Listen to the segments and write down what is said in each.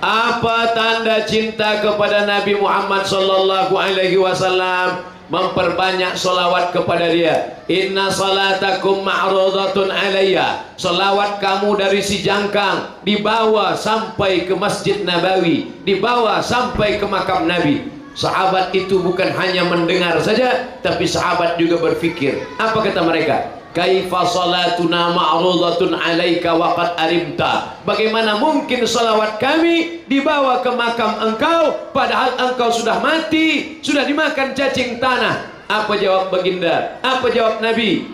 Apa tanda cinta kepada Nabi Muhammad sallallahu alaihi wasallam? Memperbanyak solawat kepada dia. Inna salatakum ma'rudatun alayya. Solawat kamu dari si jangkang dibawa sampai ke Masjid Nabawi, dibawa sampai ke makam Nabi. Sahabat itu bukan hanya mendengar saja, tapi sahabat juga berfikir. Apa kata mereka? Kaifa salatuna ma'rudatun alaika waqad arimta. Bagaimana mungkin salawat kami dibawa ke makam engkau padahal engkau sudah mati, sudah dimakan cacing tanah. Apa jawab baginda? Apa jawab Nabi?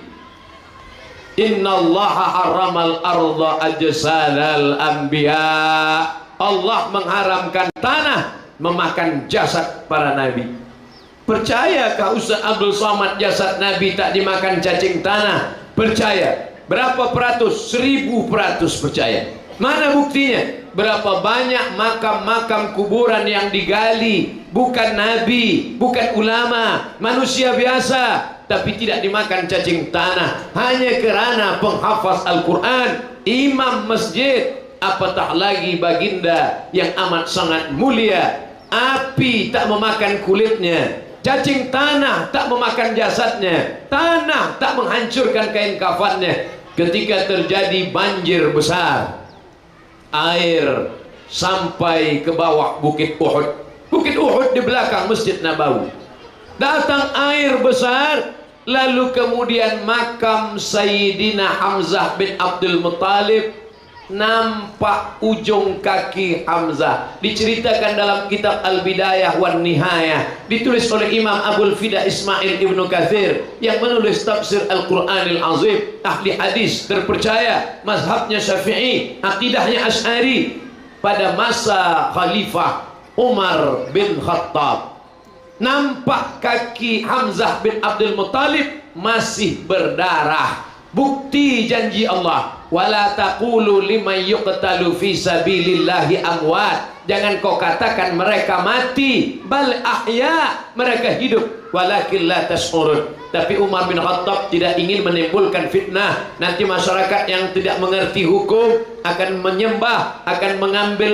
Innallaha harramal arda ajsadal anbiya. Allah mengharamkan tanah memakan jasad para nabi. Percayakah Ustaz Abdul Somad jasad Nabi tak dimakan cacing tanah? Percaya. Berapa peratus? 1000% percaya. Mana buktinya? Berapa banyak makam-makam kuburan yang digali, bukan Nabi, bukan ulama, manusia biasa, tapi tidak dimakan cacing tanah, hanya kerana penghafaz Al-Quran, imam masjid, apatah lagi baginda yang amat sangat mulia. Api tak memakan kulitnya, cacing tanah tak memakan jasadnya, tanah tak menghancurkan kain kafannya. Ketika terjadi banjir besar, air sampai ke bawah Bukit Uhud. Bukit Uhud di belakang Masjid Nabawi. Datang air besar, lalu kemudian makam Sayyidina Hamzah bin Abdul Muttalib, nampak ujung kaki Hamzah. Diceritakan dalam kitab Al-Bidayah wan Nihayah, ditulis oleh Imam Abul Fida Ismail Ibnu Katsir yang menulis tafsir Al-Quranil Azim, ahli hadis terpercaya, mazhabnya Syafi'i, akidahnya Asy'ari. Pada masa Khalifah Umar bin Khattab, nampak kaki Hamzah bin Abdul Muttalib masih berdarah. Bukti janji Allah, wala taqulu liman yuqtalu fi sabilillahi amwat. Jangan kau katakan mereka mati, bal ahya, mereka hidup, walakin la tash'urun. Tapi Umar bin Khattab tidak ingin menimbulkan fitnah. Nanti masyarakat yang tidak mengerti hukum akan menyembah, akan mengambil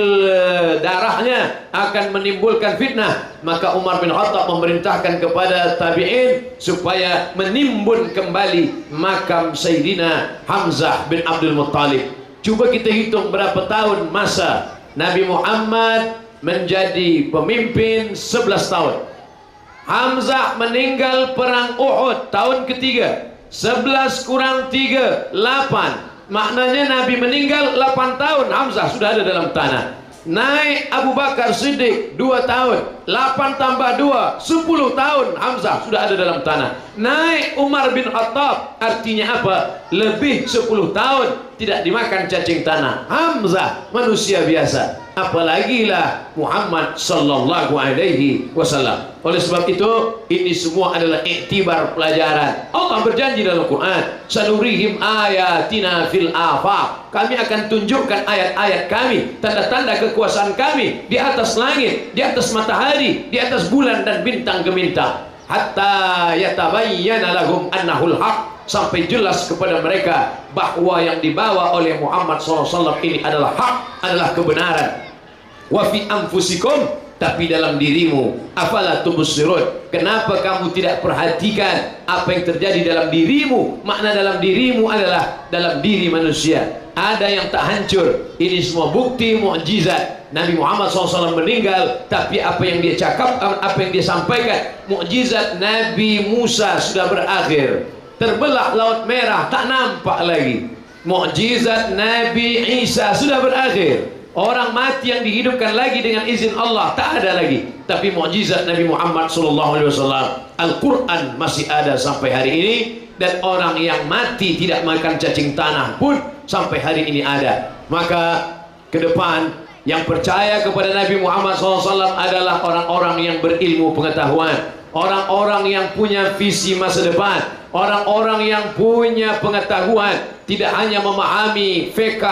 darahnya, akan menimbulkan fitnah. Maka Umar bin Khattab memerintahkan kepada tabi'in supaya menimbun kembali makam Sayyidina Hamzah bin Abdul Muttalib. Coba kita hitung berapa tahun masa Nabi Muhammad menjadi pemimpin, 11 tahun. Hamzah meninggal perang Uhud tahun ketiga. 11 kurang 3, 8. Maknanya Nabi meninggal 8 tahun, Hamzah sudah ada dalam tanah. Naik Abu Bakar Siddiq 2 tahun, 8 tambah 2, 10 tahun Hamzah sudah ada dalam tanah. Naik Umar bin Khattab, artinya apa? Lebih 10 tahun tidak dimakan cacing tanah. Hamzah manusia biasa, apalagi lah Muhammad sallallahu alaihi wasallam. Oleh sebab itu, ini semua adalah iktibar pelajaran. Allah berjanji dalam Quran, sanurihim ayatina fil afaq. Kami akan tunjukkan ayat-ayat kami, tanda-tanda kekuasaan kami di atas langit, di atas matahari, di atas bulan dan bintang gemintang. Hatta yatabayyana lahum annahul haq, sampai jelas kepada mereka bahwa yang dibawa oleh Muhammad SAW ini adalah hak, adalah kebenaran. Wa fi anfusikum, tapi dalam dirimu, afala tubsirun, kenapa kamu tidak perhatikan apa yang terjadi dalam dirimu? Makna dalam dirimu adalah dalam diri manusia ada yang tak hancur. Ini semua bukti mukjizat. Nabi Muhammad SAW meninggal, tapi apa yang dia cakapkan, apa yang dia sampaikan, mukjizat Nabi Musa sudah berakhir. Terbelah Laut Merah, tak nampak lagi. Mukjizat Nabi Isa sudah berakhir. Orang mati yang dihidupkan lagi dengan izin Allah tak ada lagi. Tapi mukjizat Nabi Muhammad SAW, Al-Quran masih ada sampai hari ini. Dan orang yang mati tidak makan cacing tanah pun sampai hari ini ada. Maka ke depan, yang percaya kepada Nabi Muhammad SAW adalah orang-orang yang berilmu pengetahuan, orang-orang yang punya visi masa depan, orang-orang yang punya pengetahuan, tidak hanya memahami fiqh,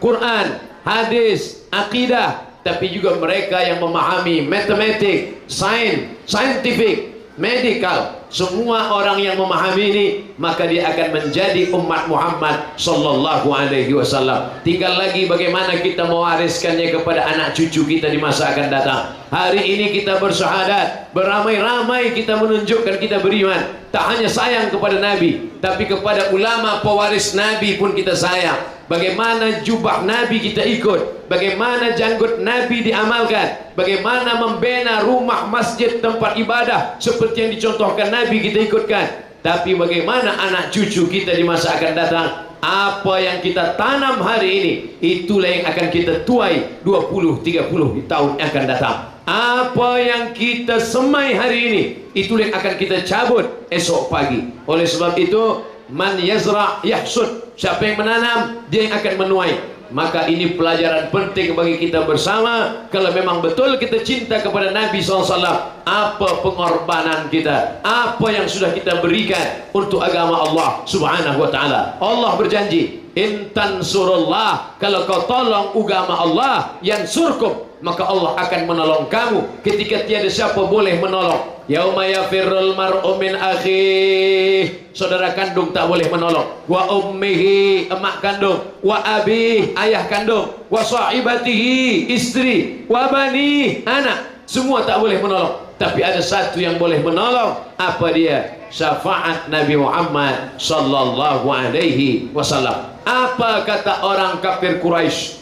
Quran, hadis, akidah, tapi juga mereka yang memahami matematik, sains, scientific, medical, semua orang yang memahami ini, maka dia akan menjadi umat Muhammad sallallahu alaihi wasallam. Tinggal lagi bagaimana kita mewariskannya kepada anak cucu kita di masa akan datang. Hari ini kita bersyahadat, beramai-ramai kita menunjukkan kita beriman. Tak hanya sayang kepada Nabi, tapi kepada ulama pewaris Nabi pun kita sayang. Bagaimana jubah Nabi kita ikut, bagaimana janggut Nabi diamalkan, bagaimana membina rumah masjid tempat ibadah seperti yang dicontohkan Nabi kita ikutkan. Tapi bagaimana anak cucu kita di masa akan datang, apa yang kita tanam hari ini, itulah yang akan kita tuai 20-30 di tahun yang akan datang. Apa yang kita semai hari ini, itulah yang akan kita cabut esok pagi. Oleh sebab itu, man yazra' yahsud. Siapa yang menanam, dia yang akan menuai. Maka ini pelajaran penting bagi kita bersama. Kalau memang betul kita cinta kepada Nabi SAW, apa pengorbanan kita, apa yang sudah kita berikan untuk agama Allah Subhanahu wa ta'ala. Allah berjanji, in tansurullah, kalau kau tolong agama Allah, yansurkum, maka Allah akan menolong kamu ketika tiada siapa boleh menolong. Yauma yafirrul mar'u min akhih, saudara kandung tak boleh menolong. Wa ummihi, emak kandung. Wa abih, ayah kandung. Wa sahibatihi, istri. Wa bani, anak. Semua tak boleh menolong. Tapi ada satu yang boleh menolong. Apa dia? Syafaat Nabi Muhammad sallallahu alaihi wasallam. Apa kata orang kafir Quraisy?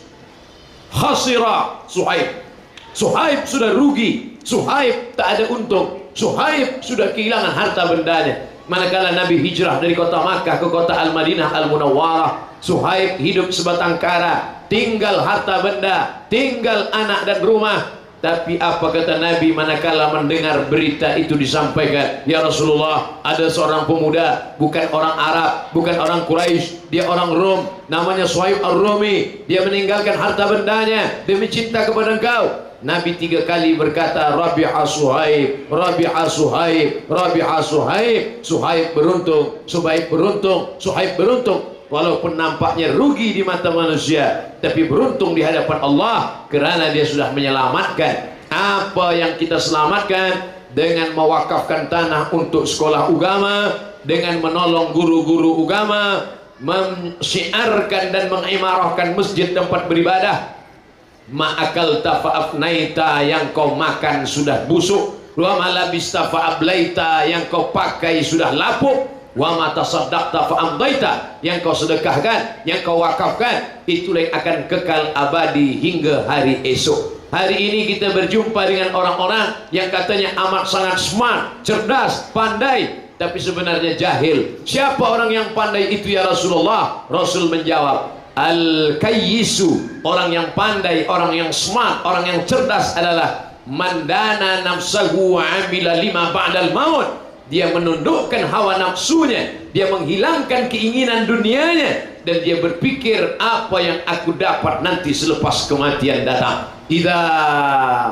Khasira Suhaib. Suhaib sudah rugi. Suhaib tak ada untung. Suhaib sudah kehilangan harta bendanya. Manakala Nabi hijrah dari kota Makkah ke kota Al-Madinah Al-Munawwarah, Suhaib hidup sebatang kara, tinggal harta benda, tinggal anak dan rumah. Tapi apa kata Nabi manakala mendengar berita itu disampaikan? Ya Rasulullah, ada seorang pemuda, bukan orang Arab, bukan orang Quraisy, dia orang Rom, namanya Suhaib Ar-Rumi. Dia meninggalkan harta bendanya demi cinta kepada engkau. Nabi 3 kali berkata, Rabi'a Suhaib, Rabi'a Suhaib, Rabi'a Suhaib. Suhaib beruntung, Suhaib beruntung, Suhaib beruntung. Walaupun nampaknya rugi di mata manusia, tapi beruntung di hadapan Allah, kerana dia sudah menyelamatkan. Apa yang kita selamatkan? Dengan mewakafkan tanah untuk sekolah agama, dengan menolong guru-guru agama, mensyiarkan dan mengimarahkan masjid tempat beribadah. Ma'akal tafa'afnaita, yang kau makan sudah busuk. Wa malabista fa'ablaita, yang kau pakai sudah lapuk. Wa ma tasaddaqta fa'amdaita, yang kau sedekahkan, yang kau wakafkan, itulah yang akan kekal abadi hingga hari esok. Hari ini kita berjumpa dengan orang-orang yang katanya amat sangat smart, cerdas, pandai, tapi sebenarnya jahil. Siapa orang yang pandai itu ya Rasulullah? Rasul menjawab, Al-Kayyisu, orang yang pandai, orang yang smart, orang yang cerdas adalah mandana nafsahu wa amila lima ba'dal maut. Dia menundukkan hawa nafsunya, dia menghilangkan keinginan dunianya, dan dia berpikir apa yang aku dapat nanti selepas kematian datang. Idza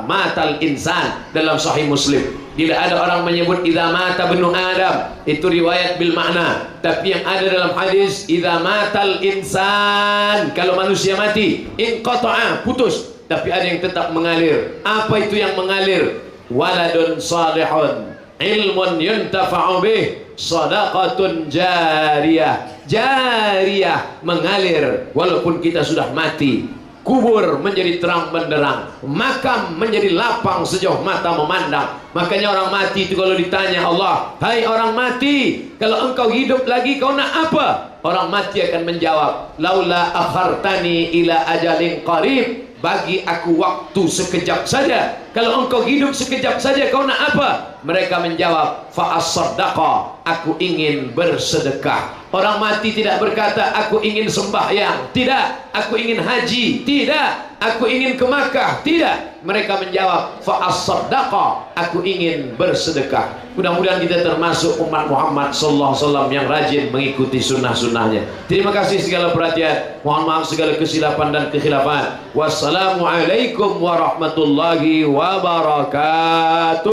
matal insan, dalam Sahih Muslim. Tidak ada orang menyebut idza mata ibnu Adam, itu riwayat bil makna. Tapi yang ada dalam hadis, idza matal insan, kalau manusia mati, inqata'a, putus. Tapi ada yang tetap mengalir. Apa itu yang mengalir? Waladun salihun, ilmun yuntafa'u bih, sadaqatun jariyah. Jariyah, mengalir walaupun kita sudah mati. Kubur menjadi terang benderang, makam menjadi lapang sejauh mata memandang. Makanya orang mati itu kalau ditanya Allah, hai orang mati, kalau engkau hidup lagi kau nak apa? Orang mati akan menjawab, laula akhartani ila ajalin qarib, bagi aku waktu sekejap saja. Kalau engkau hidup sekejap saja kau nak apa? Mereka menjawab, fa'as-saddaqa, aku ingin bersedekah. Orang mati tidak berkata aku ingin sembahyang, tidak. Aku ingin haji, tidak. Aku ingin ke Makkah, tidak. Mereka menjawab, fa'as-saddaqa, aku ingin bersedekah. Mudah-mudahan kita termasuk umat Muhammad sallallahu alaihi wasallam yang rajin mengikuti sunnah-sunnahnya. Terima kasih segala perhatian. Mohon maaf segala kesilapan dan kekhilafan. Wassalamualaikum warahmatullahi wabarakatuh.